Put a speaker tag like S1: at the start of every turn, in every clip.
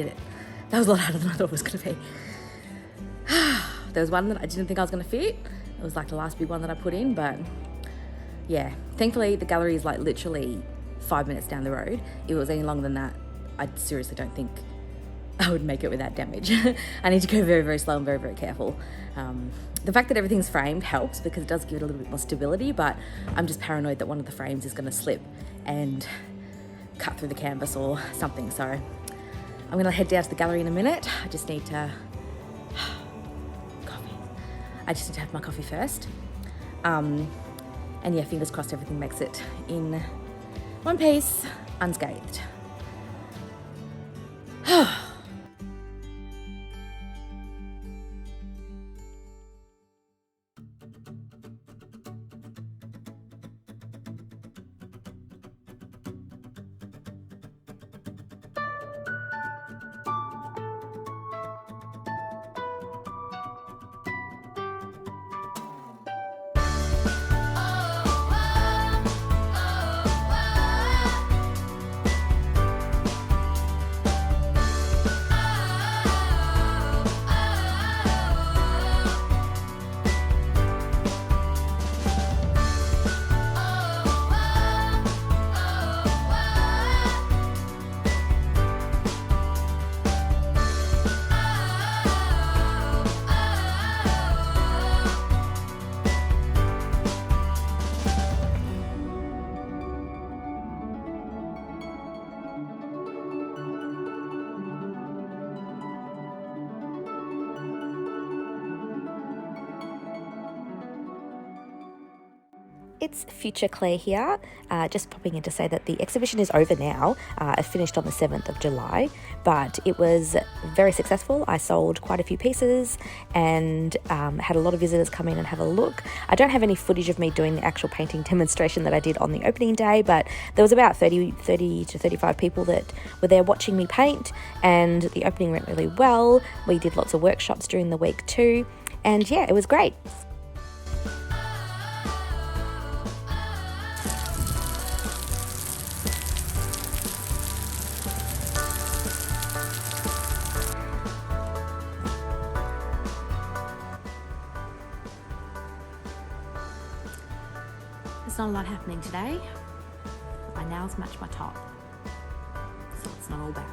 S1: did it. That was a lot harder than I thought it was going to be. There was one that I didn't think I was going to fit. It was like the last big one that I put in, but yeah. Thankfully, the gallery is like literally 5 minutes down the road. If it was any longer than that, I seriously don't think I would make it without damage. I need to go very, very slow and very, very careful. The fact that everything's framed helps because it does give it a little bit more stability, but I'm just paranoid that one of the frames is going to slip and cut through the canvas or something. So I'm going to head down to the gallery in a minute. I just need to have my coffee first. And yeah, fingers crossed everything makes it in one piece, unscathed. It's Future Claire here, just popping in to say that the exhibition is over now. It finished on the 7th of July, but it was very successful. I sold quite a few pieces and had a lot of visitors come in and have a look. I don't have any footage of me doing the actual painting demonstration that I did on the opening day, but there was about 30 to 35 people that were there watching me paint, and the opening went really well. We did lots of workshops during the week too, and yeah, it was great. There's not a lot happening today. My nails match my top, so it's not all bad.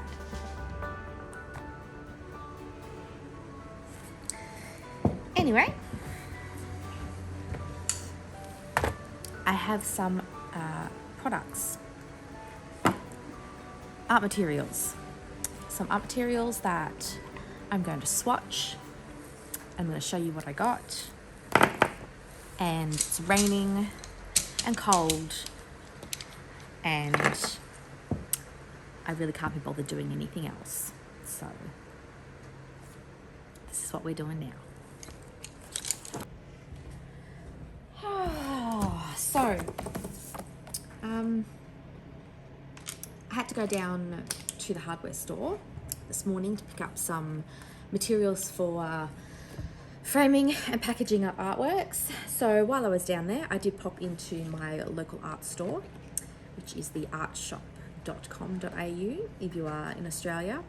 S1: Anyway, I have some products, art materials. Some art materials that I'm going to swatch. I'm going to show you what I got. And it's raining and cold, and I really can't be bothered doing anything else. So this is what we're doing now. So I had to go down to the hardware store this morning to pick up some materials for framing and packaging up artworks. So while I was down there, I did pop into my local art store, which is the artshop.com.au if you are in Australia.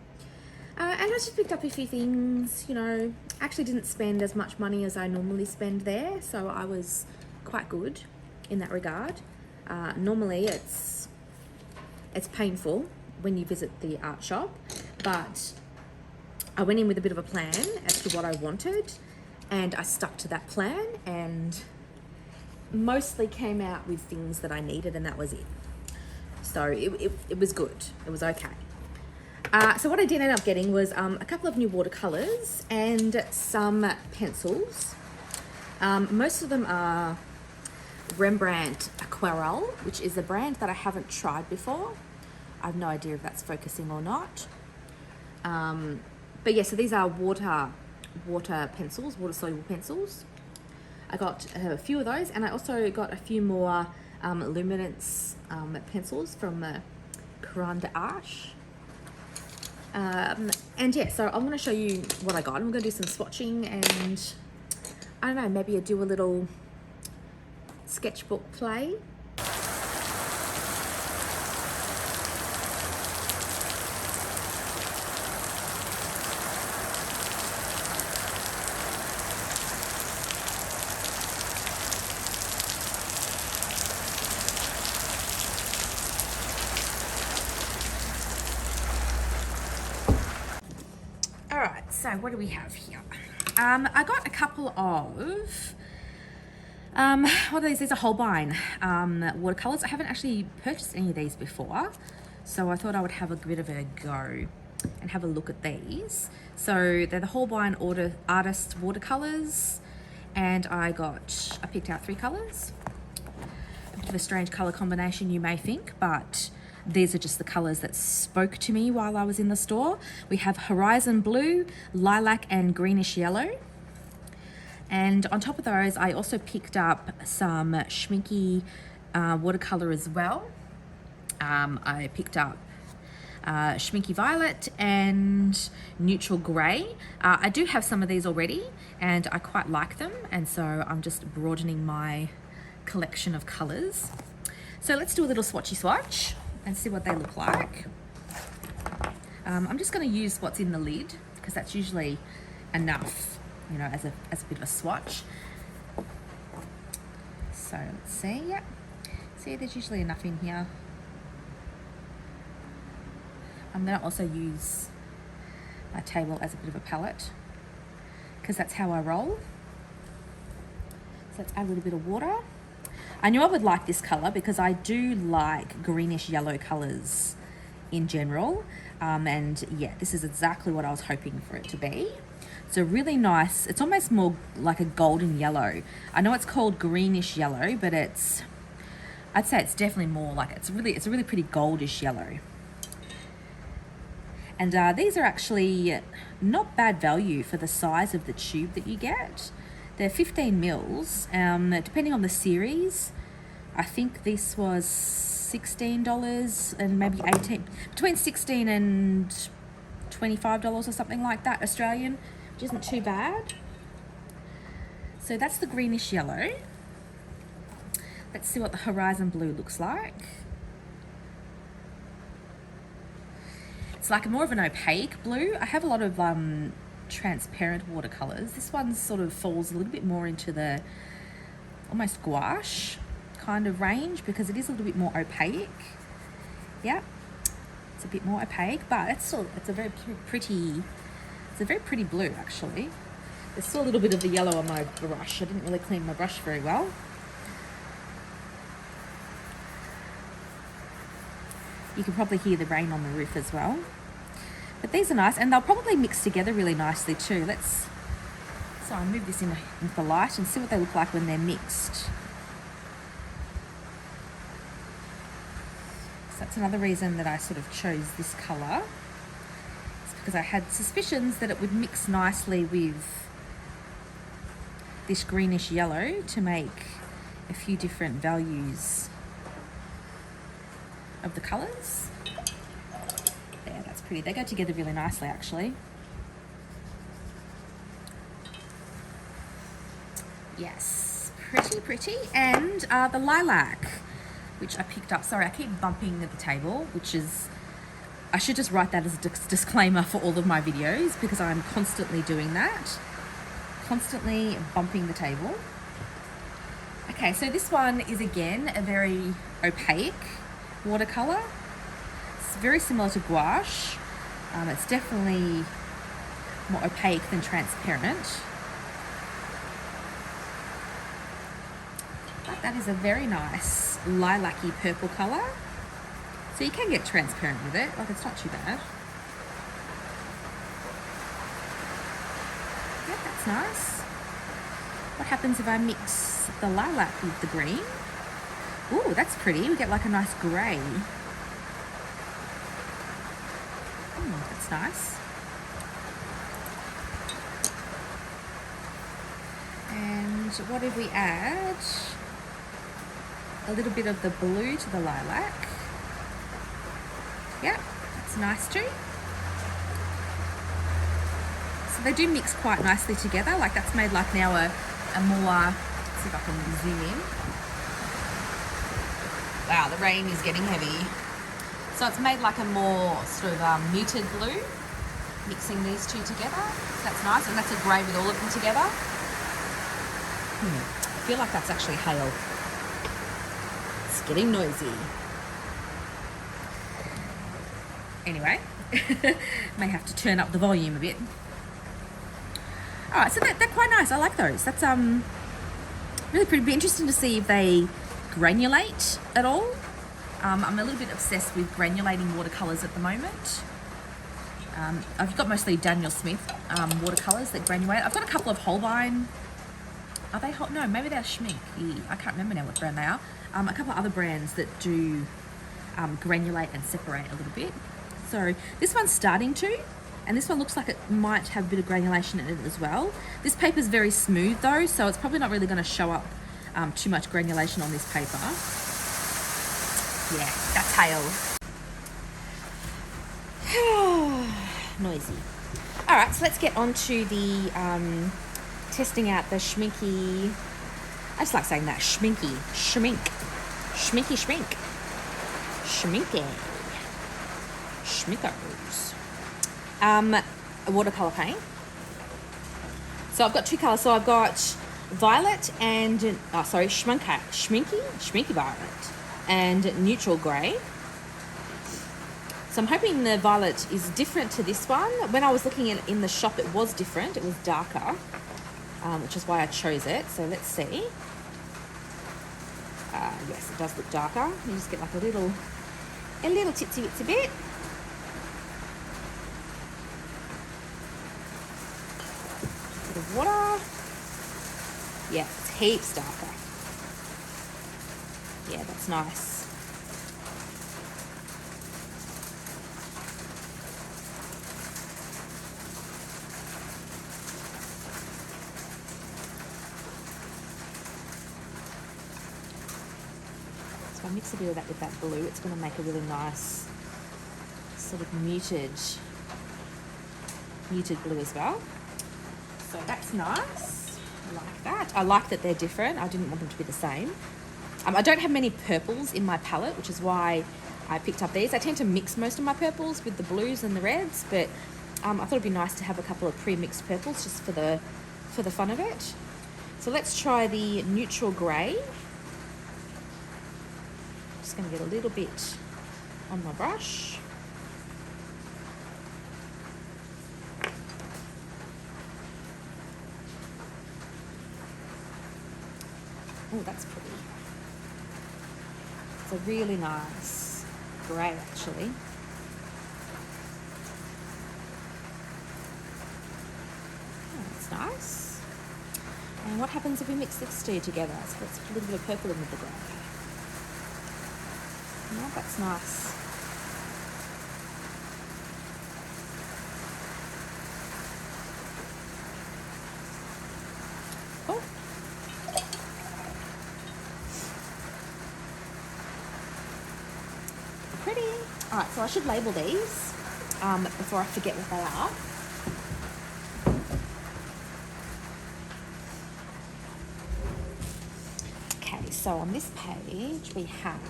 S1: And I just picked up a few things, you know. Actually didn't spend as much money as I normally spend there, so I was quite good in that regard. Normally it's painful when you visit the art shop, but I went in with a bit of a plan as to what I wanted, and I stuck to that plan and mostly came out with things that I needed, and that was it. So it was good. It was okay. So what I did end up getting was a couple of new watercolors and some pencils. Most of them are Rembrandt-Aquarell, which is a brand that I haven't tried before. I have no idea if that's focusing or not. But yeah, so these are water pencils, water soluble pencils. I got a few of those, and I also got a few more luminance pencils from Caran D'Ache. And yeah, so I'm going to show you what I got. I'm going to do some swatching, and I don't know, maybe I'll do a little sketchbook play. So what do we have here? I got a couple of, what are these? These are Holbein watercolors. I haven't actually purchased any of these before, so I thought I would have a bit of a go and have a look at these. So they're the Holbein Artist Watercolors, and I picked out 3 colors. A bit of a strange color combination, you may think, but these are just the colors that spoke to me while I was in the store. We have Horizon Blue, Lilac, and Greenish Yellow. And on top of those, I also picked up some Schmincke watercolor as well. I picked up Schmincke Violet and Neutral Grey. I do have some of these already, and I quite like them, and so I'm just broadening my collection of colors. So let's do a little swatchy swatch and see what they look like. I'm just going to use what's in the lid because that's usually enough, you know, as a bit of a swatch. So let's see. Yeah, see, there's usually enough in here. I'm going to also use my table as a bit of a palette because that's how I roll. So let's add a little bit of water. I knew I would like this color because I do like greenish yellow colors in general. And yeah, this is exactly what I was hoping for it to be. It's a really nice, it's almost more like a golden yellow. I know it's called greenish yellow, but I'd say it's definitely more like, it's a really pretty goldish yellow. And these are actually not bad value for the size of the tube that you get. They're 15 mils, depending on the series. I think this was $16 and maybe 18, between $16 and $25 or something like that, Australian, which isn't too bad. So that's the greenish yellow. Let's see what the Horizon Blue looks like. It's like more of an opaque blue. I have a lot of transparent watercolors. This one sort of falls a little bit more into the almost gouache kind of range because it is a little bit more opaque. Yeah, it's a bit more opaque, but it's a very pretty blue actually. There's still a little bit of the yellow on my brush. I didn't really clean my brush very well. You can probably hear the rain on the roof as well. But these are nice, and they'll probably mix together really nicely too. So I'll move this in with the light and see what they look like when they're mixed. So that's another reason that I sort of chose this colour. It's because I had suspicions that it would mix nicely with this greenish yellow to make a few different values of the colours. There, that's pretty. They go together really nicely actually. Yes, pretty. And the lilac, which I picked up. Sorry, I keep bumping at the table, which is, I should just write that as a disclaimer for all of my videos because I'm constantly doing that. Constantly bumping the table. Okay, so this one is again a very opaque watercolor. It's very similar to gouache. It's definitely more opaque than transparent. But that is a very nice lilac-y purple color. So you can get transparent with it, like it's not too bad. Yeah, that's nice. What happens if I mix the lilac with the green? Ooh, that's pretty. We get like a nice grey. That's nice. And what if we add a little bit of the blue to the lilac? Yeah, that's nice too. So they do mix quite nicely together. Like that's made like now a more, let's see if I can zoom in. Wow, the rain is getting heavy. So it's made like a more sort of muted blue, mixing these two together. So that's nice, and that's a grey with all of them together. I feel like that's actually hail. It's getting noisy. Anyway, may have to turn up the volume a bit. All right, so they're quite nice. I like those. That's really pretty. Be interesting to see if they granulate at all. I'm a little bit obsessed with granulating watercolors at the moment. I've got mostly Daniel Smith watercolors that granulate. I've got a couple of Holbein. Are they hot? No, maybe they're Schmincke. I can't remember now what brand they are. A couple of other brands that do granulate and separate a little bit. So this one's starting to, and this one looks like it might have a bit of granulation in it as well. This paper's very smooth though, so it's probably not really going to show up too much granulation on this paper. Yeah, that's hail. Noisy. All right, so let's get on to the testing out the Schmincke. I just like saying that, Schmincke, Schmincke, Schmincke, Schmincke, Schmincke, Schmickos. A watercolor paint. So I've got two colors. So I've got violet and Schmincke violet and neutral grey. So I'm hoping the violet is different to this one. When I was looking at it in the shop, it was different. It was darker, which is why I chose it. So let's see. Yes, it does look darker. You just get like a little titsy bitsy bit. Bit of water. Yeah, it's heaps darker. Yeah, that's nice. So I mix a bit of that with that blue. It's going to make a really nice sort of muted blue as well. So that's nice. I like that. I like that they're different. I didn't want them to be the same. I don't have many purples in my palette, which is why I picked up these. I tend to mix most of my purples with the blues and the reds, but I thought it'd be nice to have a couple of pre-mixed purples just for the fun of it. So let's try the neutral grey. Just going to get a little bit on my brush. Oh, that's pretty. It's a really nice grey, actually. Oh, that's nice. And what happens if we mix these two together? So let's put a little bit of purple in with the grey. Yeah, that's nice. Oh. Pretty. All right, so I should label these before I forget what they are. Okay, so on this page we have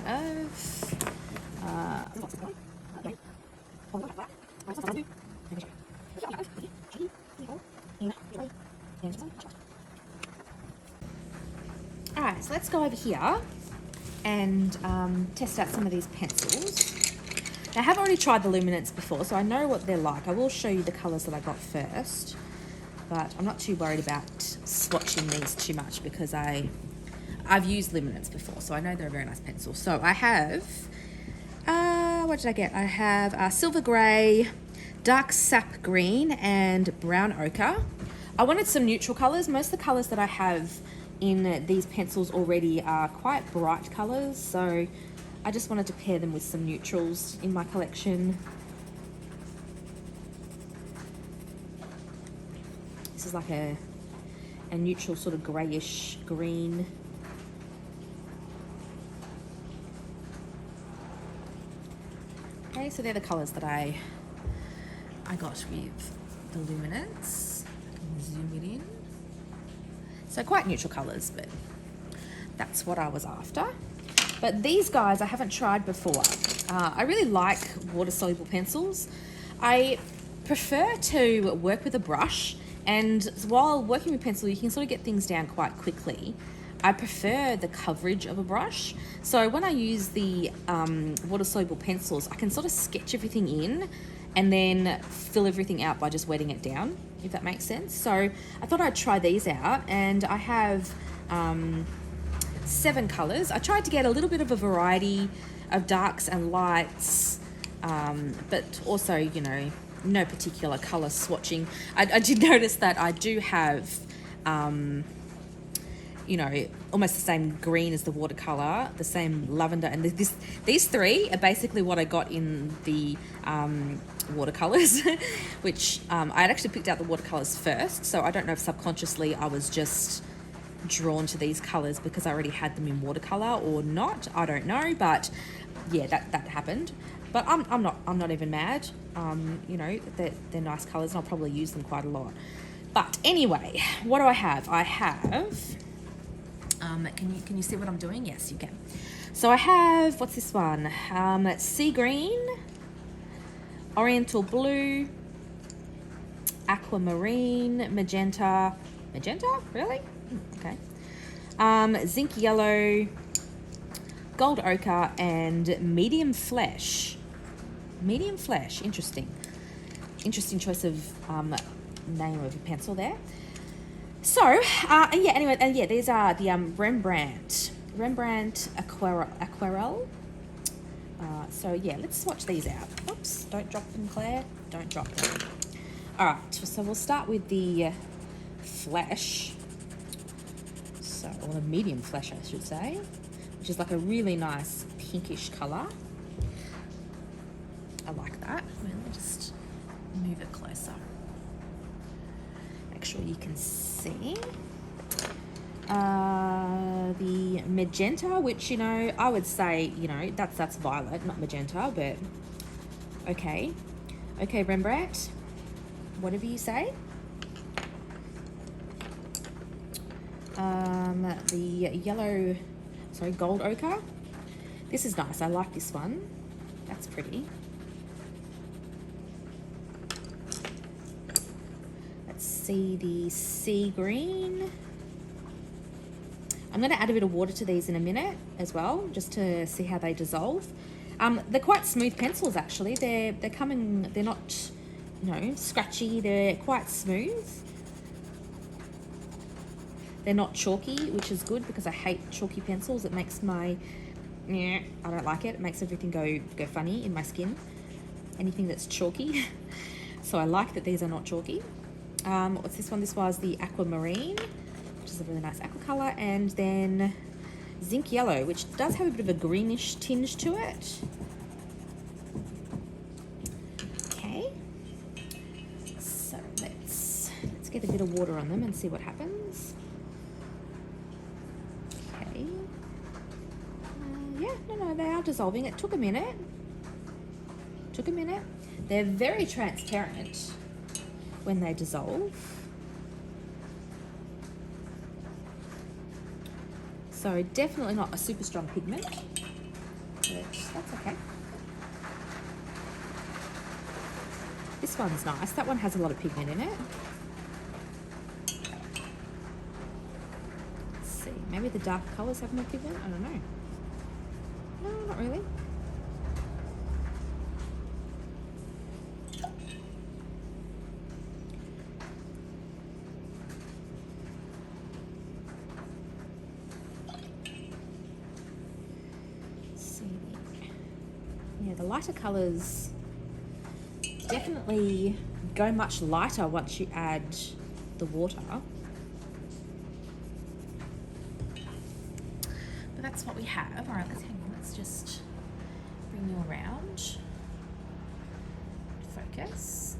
S1: all right, so let's go over here and test out some of these pencils. Now, I have already tried the Luminance before, so I know what they're like. I will show you the colours that I got first, but I'm not too worried about swatching these too much because I've used Luminance before, so I know they're a very nice pencil. So I have, what did I get? I have silver grey, dark sap green, and brown ochre. I wanted some neutral colours. Most of the colours that I have in these pencils already are quite bright colours, so I just wanted to pair them with some neutrals in my collection. This is like a neutral sort of greyish green. Okay, so they're the colours that I got with the Luminance. I can zoom it in. So quite neutral colours, but that's what I was after. But these guys I haven't tried before. I really like water-soluble pencils. I prefer to work with a brush, and while working with pencil you can sort of get things down quite quickly. I prefer the coverage of a brush. So when I use the water-soluble pencils, I can sort of sketch everything in and then fill everything out by just wetting it down, if that makes sense. So I thought I'd try these out, and I have 7 colours. I tried to get a little bit of a variety of darks and lights, but also, you know, no particular colour swatching. I did notice that I do have, you know, almost the same green as the watercolour, the same lavender, and these 3 are basically what I got in the watercolours, which I had actually picked out the watercolours first, so I don't know if subconsciously I was just drawn to these colours because I already had them in watercolour or not. I don't know, but yeah, that happened. But I'm not even mad. You know, they're nice colours, and I'll probably use them quite a lot. But anyway, what do I have? I have. Can you see what I'm doing? Yes, you can. So I have, what's this one? Sea green, oriental blue, aquamarine, magenta. Magenta? Really? Okay. Zinc yellow, gold ochre, and medium flesh. Medium flesh, interesting. Interesting choice of name of a pencil there. So, and yeah, anyway, and yeah, these are the Rembrandt-Aquarell. So yeah, let's swatch these out. Oops, don't drop them, Claire. Don't drop them. All right, so we'll start with the flesh. So, or the medium flesh, I should say, which is like a really nice pinkish colour. I like that. Let me just move it closer. Make sure you can see. The magenta, which, you know, I would say, you know, that's violet, not magenta, but okay. Okay, Rembrandt, whatever you say. The yellow, sorry, gold ochre. This is nice. I like this one. That's pretty. Let's see the sea green. I'm going to add a bit of water to these in a minute as well, just to see how they dissolve. They're quite smooth pencils, actually. They're not, you know, scratchy. They're quite smooth. They're not chalky, which is good because I hate chalky pencils. It makes my, I don't like it. It makes everything go funny in my skin. Anything that's chalky. So I like that these are not chalky. What's this one? This was the aquamarine, which is a really nice aqua colour, and then zinc yellow, which does have a bit of a greenish tinge to it. Okay, so let's get a bit of water on them and see what happens. Okay, yeah, no, they are dissolving. It took a minute. They're very transparent when they dissolve. So definitely not a super strong pigment, but that's okay. This one's nice. That one has a lot of pigment in it. Let's see, maybe the dark colours have more pigment? I don't know. No, not really. Yeah, the lighter colours definitely go much lighter once you add the water. But that's what we have. All right, let's just bring you around. Focus.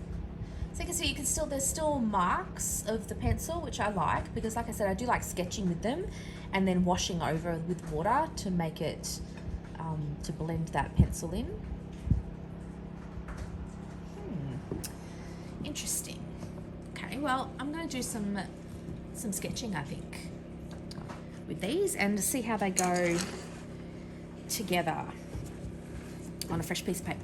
S1: So you can see, there's still marks of the pencil, which I like, because like I said, I do like sketching with them and then washing over with water to make it to blend that pencil in. Interesting. Okay, well, I'm going to do some sketching, I think, with these and see how they go together on a fresh piece of paper.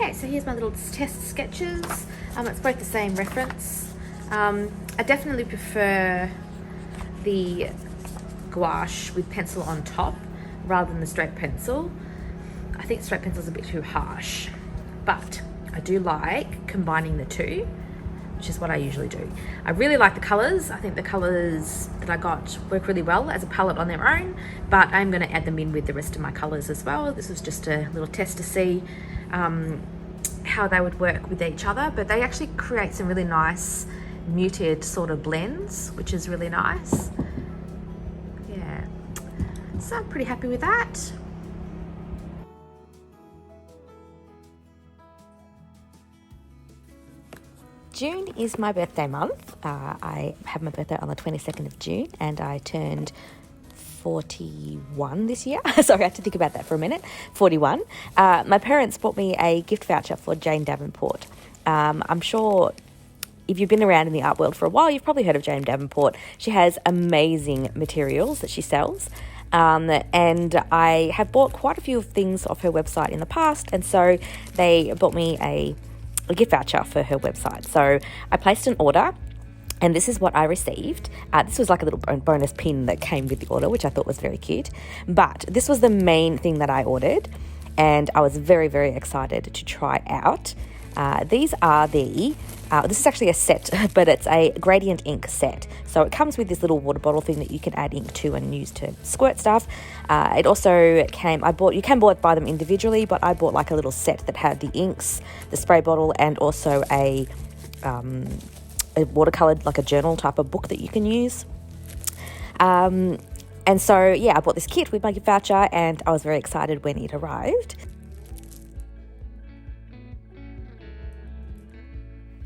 S1: Okay, so here's my little test sketches. It's both the same reference. I definitely prefer the gouache with pencil on top rather than the straight pencil. I think straight pencil is a bit too harsh, but I do like combining the two, which is what I usually do. I really like the colours. I think the colours that I got work really well as a palette on their own, but I'm going to add them in with the rest of my colours as well. This was just a little test to see how they would work with each other, but they actually create some really nice muted sort of blends, which is really nice. Yeah, so I'm pretty happy with that. June is my birthday month. I have my birthday on the 22nd of June and I turned 41 this year. Sorry, I had to think about that for a minute. 41. My parents bought me a gift voucher for Jane Davenport. I'm sure if you've been around in the art world for a while, you've probably heard of Jane Davenport. She has amazing materials that she sells. And I have bought quite a few things off her website in the past. And so they bought me a gift voucher for her website. So I placed an order and this is what I received. This was like a little bonus pin that came with the order, which I thought was very cute. But this was the main thing that I ordered and I was very, very excited to try out. These are this is actually a set, but it's a gradient ink set. So it comes with this little water bottle thing that you can add ink to and use to squirt stuff. It also came, you can buy them individually, but I bought like a little set that had the inks, the spray bottle, and also a watercolored, like a journal type of book that you can use. And so, yeah, I bought this kit with my gift voucher and I was very excited when it arrived.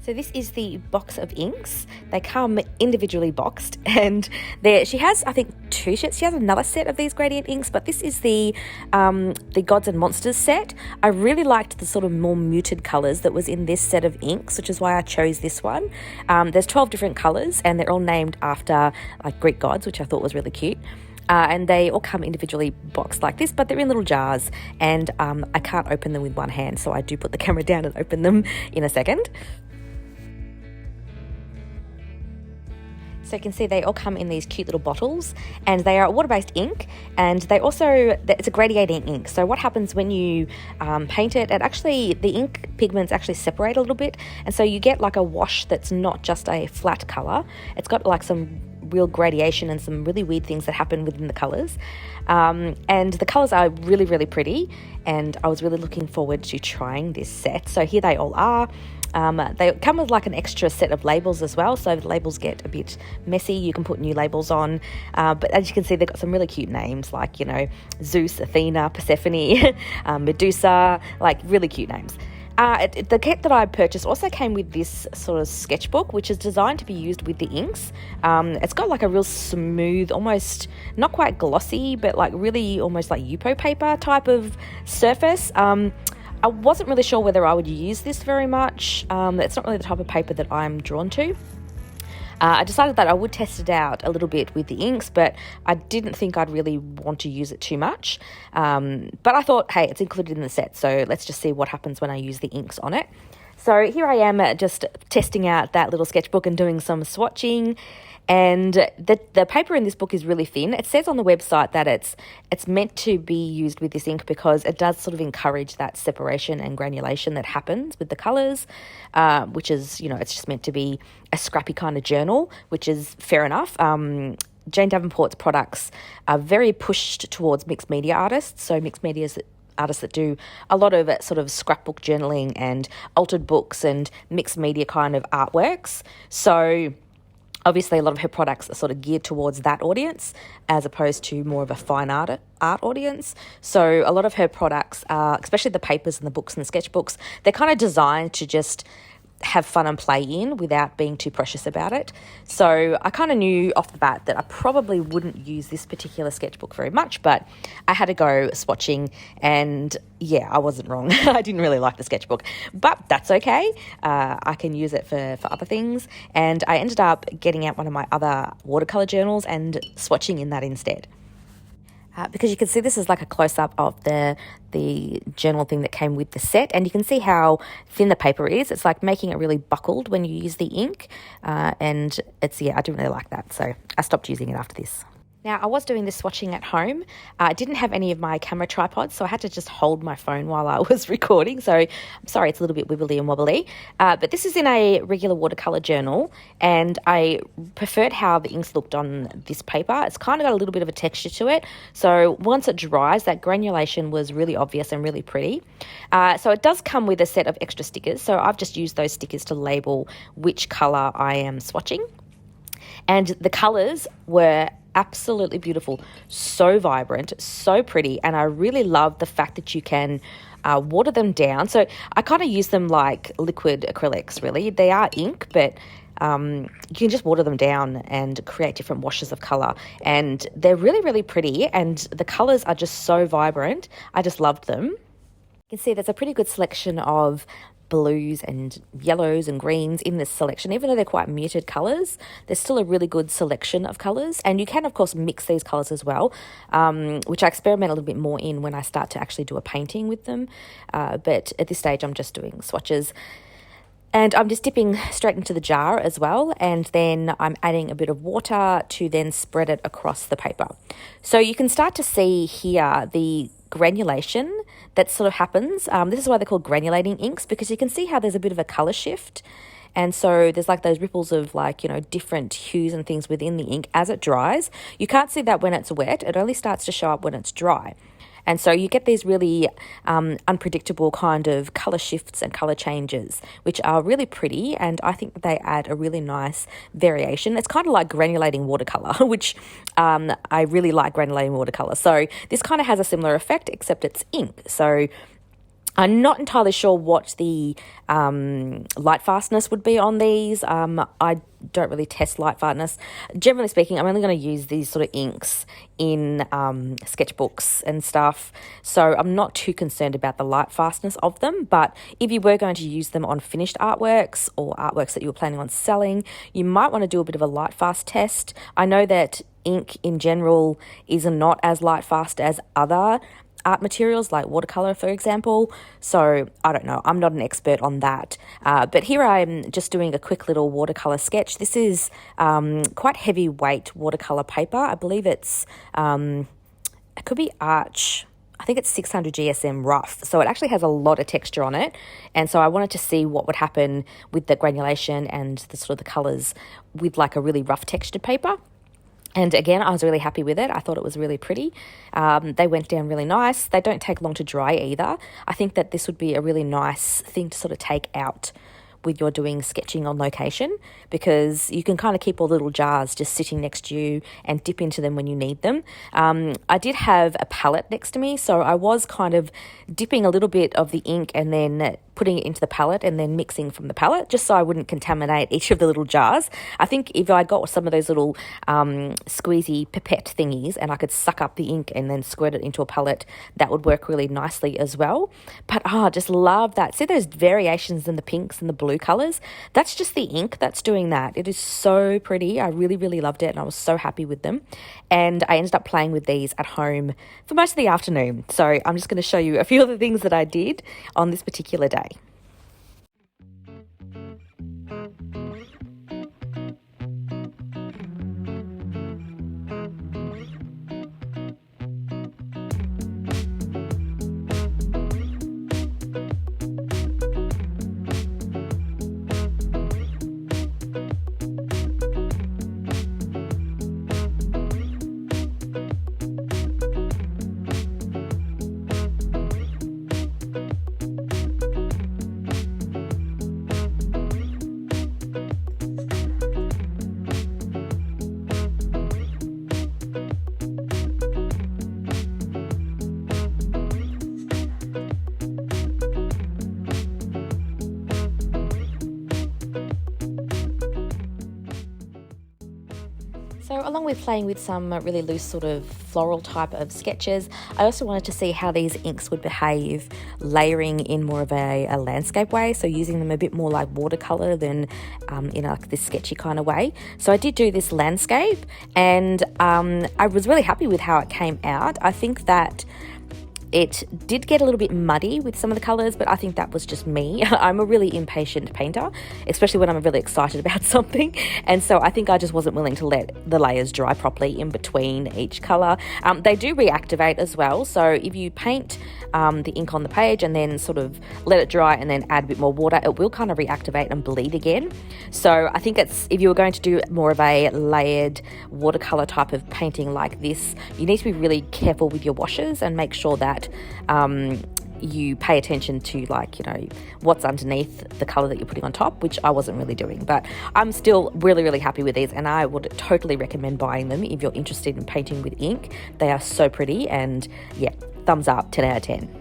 S1: So this is the box of inks. They come individually boxed and she has, I think, two sets. She has another set of these gradient inks, but this is the Gods and Monsters set. I really liked the sort of more muted colours that was in this set of inks, which is why I chose this one. There's 12 different colours and they're all named after like Greek gods, which I thought was really cute. And they all come individually boxed like this, but they're in little jars and I can't open them with one hand, so I do put the camera down and open them in a second. So you can see they all come in these cute little bottles and they are water-based ink and it's a gradiating ink. So what happens when you paint it, the ink pigments actually separate a little bit and so you get like a wash that's not just a flat colour. It's got like some real gradation and some really weird things that happen within the colours. And the colours are really, really pretty and I was really looking forward to trying this set. So here they all are. They come with like an extra set of labels as well, so if the labels get a bit messy you can put new labels on, but as you can see they've got some really cute names like, you know, Zeus, Athena, Persephone, Medusa, like really cute names. The kit that I purchased also came with this sort of sketchbook, which is designed to be used with the inks. It's got like a real smooth, almost not quite glossy, but like really almost like Yupo paper type of surface. I wasn't really sure whether I would use this very much. It's not really the type of paper that I'm drawn to. I decided that I would test it out a little bit with the inks, but I didn't think I'd really want to use it too much. But I thought, hey, it's included in the set, so let's just see what happens when I use the inks on it. So here I am just testing out that little sketchbook and doing some swatching. And the paper in this book is really thin. It says on the website that it's meant to be used with this ink because it does sort of encourage that separation and granulation that happens with the colours, which is, you know, it's just meant to be a scrappy kind of journal, which is fair enough. Jane Davenport's products are very pushed towards mixed media artists, so mixed media artists that do a lot of sort of scrapbook journaling and altered books and mixed media kind of artworks. So obviously, a lot of her products are sort of geared towards that audience as opposed to more of a fine art audience. So a lot of her products are, especially the papers and the books and the sketchbooks, they're kind of designed to just have fun and play in without being too precious about it. So I kind of knew off the bat that I probably wouldn't use this particular sketchbook very much, but I had to go swatching and yeah, I wasn't wrong. I didn't really like the sketchbook, but that's okay. I can use it for other things. And I ended up getting out one of my other watercolour journals and swatching in that instead. because you can see this is like a close-up of the journal thing that came with the set, and you can see how thin the paper is. It's like making it really buckled when you use the ink, and it's, yeah, I didn't really like that, so I stopped using it after this. Now, I was doing this swatching at home. I didn't have any of my camera tripods, so I had to just hold my phone while I was recording. So I'm sorry it's a little bit wibbly and wobbly. But this is in a regular watercolour journal, and I preferred how the inks looked on this paper. It's kind of got a little bit of a texture to it. So once it dries, that granulation was really obvious and really pretty. So it does come with a set of extra stickers. So I've just used those stickers to label which colour I am swatching. And the colours were absolutely beautiful, so vibrant, so pretty, and I really love the fact that you can water them down. So I kind of use them like liquid acrylics, really. They are ink, but you can just water them down and create different washes of colour, and they're really, really pretty, and the colours are just so vibrant. I just loved them. You can see there's a pretty good selection of blues and yellows and greens in this selection. Even though they're quite muted colours, there's still a really good selection of colours, and you can of course mix these colours as well, which I experiment a little bit more in when I start to actually do a painting with them, but at this stage I'm just doing swatches. And I'm just dipping straight into the jar as well, and then I'm adding a bit of water to then spread it across the paper. So you can start to see here the granulation that sort of happens. This is why they're called granulating inks, because you can see how there's a bit of a colour shift. And so there's like those ripples of like, you know, different hues and things within the ink as it dries. You can't see that when it's wet. It only starts to show up when it's dry. And so you get these really unpredictable kind of colour shifts and colour changes, which are really pretty, and I think that they add a really nice variation. It's kind of like granulating watercolour, which I really like granulating watercolour. So this kind of has a similar effect, except it's ink. So I'm not entirely sure what the light fastness would be on these. I don't really test light fastness. Generally speaking, I'm only going to use these sort of inks in sketchbooks and stuff, so I'm not too concerned about the light fastness of them. But if you were going to use them on finished artworks or artworks that you were planning on selling, you might want to do a bit of a light fast test. I know that ink in general is not as light fast as other art materials like watercolor, for example. So I don't know, I'm not an expert on that. But here I'm just doing a quick little watercolor sketch. This is quite heavyweight watercolor paper. I believe it's, it could be Arch. I think it's 600 GSM rough. So it actually has a lot of texture on it. And so I wanted to see what would happen with the granulation and the sort of the colors with like a really rough textured paper. And again, I was really happy with it. I thought it was really pretty. They went down really nice. They don't take long to dry either. I think that this would be a really nice thing to sort of take out with you're doing sketching on location, because you can kind of keep all little jars just sitting next to you and dip into them when you need them. I did have a palette next to me, so I was kind of dipping a little bit of the ink and then putting it into the palette and then mixing from the palette, just so I wouldn't contaminate each of the little jars. I think if I got some of those little squeezy pipette thingies and I could suck up the ink and then squirt it into a palette, that would work really nicely as well. But I just love that. See those variations in the pinks and the blue colours? That's just the ink that's doing that. It is so pretty. I really, really loved it, and I was so happy with them. And I ended up playing with these at home for most of the afternoon. So I'm just going to show you a few of the things that I did on this particular day. with playing with some really loose sort of floral type of sketches, I also wanted to see how these inks would behave layering in more of a landscape way, so using them a bit more like watercolor than in like this sketchy kind of way. So I did do this landscape, and I was really happy with how it came out. I think that it did get a little bit muddy with some of the colours, but I think that was just me. I'm a really impatient painter, especially when I'm really excited about something. And so I think I just wasn't willing to let the layers dry properly in between each colour. They do reactivate as well. So if you paint the ink on the page and then sort of let it dry and then add a bit more water, it will kind of reactivate and bleed again. So I think if you were going to do more of a layered watercolour type of painting like this, you need to be really careful with your washes and make sure that you pay attention to, like, you know, what's underneath the colour that you're putting on top, which I wasn't really doing. But I'm still really, really happy with these, and I would totally recommend buying them if you're interested in painting with ink. They are so pretty, and yeah, thumbs up, 10 out of 10.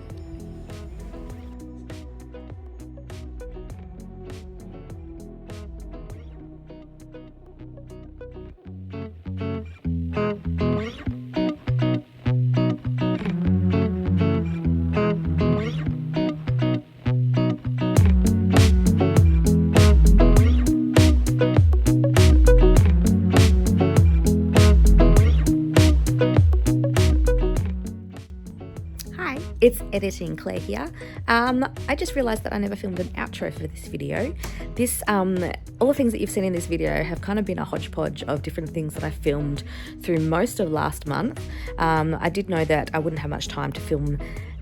S1: It's Editing Claire here. I just realised that I never filmed an outro for this video. All the things that you've seen in this video have kind of been a hodgepodge of different things that I filmed through most of last month. I did know that I wouldn't have much time to film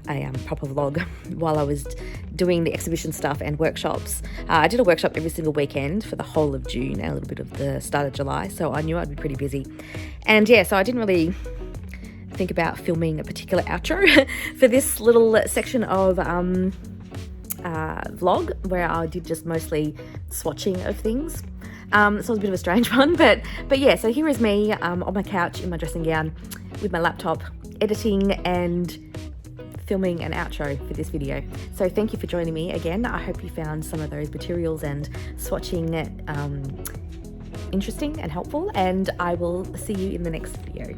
S1: a proper vlog while I was doing the exhibition stuff and workshops. I did a workshop every single weekend for the whole of June and a little bit of the start of July, so I knew I'd be pretty busy. And yeah, so I didn't really think about filming a particular outro for this little section of vlog where I did just mostly swatching of things. So it was a bit of a strange one, but yeah, so here is me on my couch in my dressing gown with my laptop editing and filming an outro for this video. So thank you for joining me again. I hope you found some of those materials and swatching interesting and helpful, and I will see you in the next video.